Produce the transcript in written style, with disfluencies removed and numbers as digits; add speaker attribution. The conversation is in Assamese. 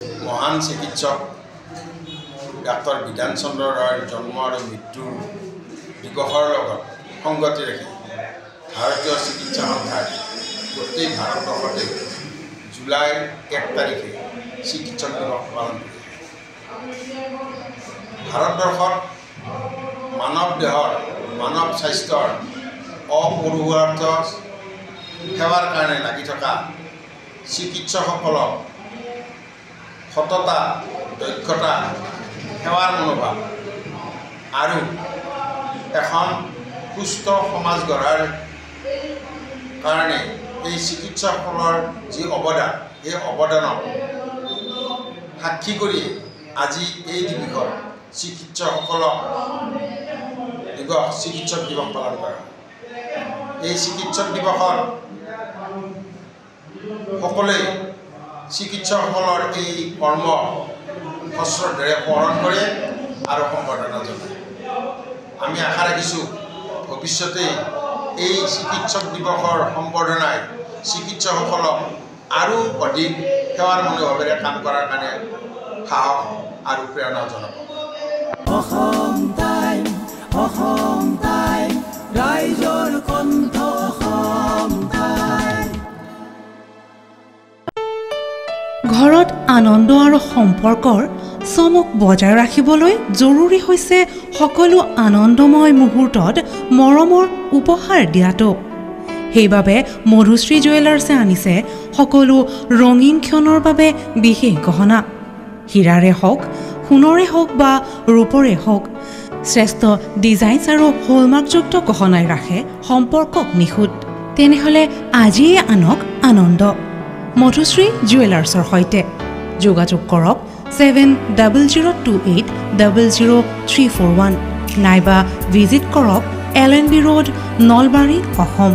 Speaker 1: মহান চিকিৎসক ডাক্তৰ বিধান চন্দ্ৰ ৰায়ৰ জন্ম আৰু মৃত্যুৰ দিৱসৰ লগত সংগতি ৰাখি ভাৰতীয় চিকিৎসা সন্থাই গোটেই ভাৰতবৰ্ষতে জুলাইৰ 1 তাৰিখে চিকিৎসক দিৱস পালন কৰে। ভাৰতবৰ্ষত মানৱ দেহৰ মানৱ স্বাস্থ্যৰ অপৰিহাৰ্য সেৱাৰ কাৰণে লাগি থকা চিকিৎসকসকলক সততা দক্ষতা সেৱাৰ মনোভাৱ আৰু এখন সুস্থ সমাজ গঢ়াৰ কাৰণে এই চিকিৎসকসকলৰ যি অৱদান এই অৱদানক সাক্ষী কৰি আজি এই দিৱসত চিকিৎসকসকলক চিকিৎসক দিৱস পালন কৰা। এই চিকিৎসক দিৱসত সকলোৱে চিকিৎসকসকলৰ এই কৰ্ম শ্ৰদ্ধাৰে পালন কৰে আৰু সম্বৰ্ধনা জনায়। আমি আশা ৰাখিছোঁ ভৱিষ্যতে এই চিকিৎসক দিৱসৰ সম্বৰ্ধনাই চিকিৎসকসকলক আৰু অধিক সেৱাৰ মনোভাৱেৰে কাম কৰাৰ কাৰণে সাহস আৰু প্ৰেৰণা জনাব।
Speaker 2: ঘৰত আনন্দ আৰু সম্পৰ্কৰ চমক বজাই ৰাখিবলৈ জৰুৰী হৈছে সকলো আনন্দময় মুহূৰ্তত মৰমৰ উপহাৰ দিয়াটো। সেইবাবে মধুশ্ৰী জুৱেলাৰ্ছে আনিছে সকলো ৰঙীন ক্ষণৰ বাবে বিশেষ গহনা। হীৰাৰে হওক, সোণৰে হওক বা ৰূপৰে হওক, শ্ৰেষ্ঠ ডিজাইনছ আৰু হলমাৰ্কযুক্ত গহনাই ৰাখে সম্পৰ্কক নিখুঁত। তেনেহ'লে আজিয়ে আনক আনন্দ মধুশ্ৰী জুৱেলাৰ্ছৰ সৈতে। যোগাযোগ কৰক 7028000341 নাইবা ভিজিট কৰক LNB ৰোড, নলবাৰী, অসম।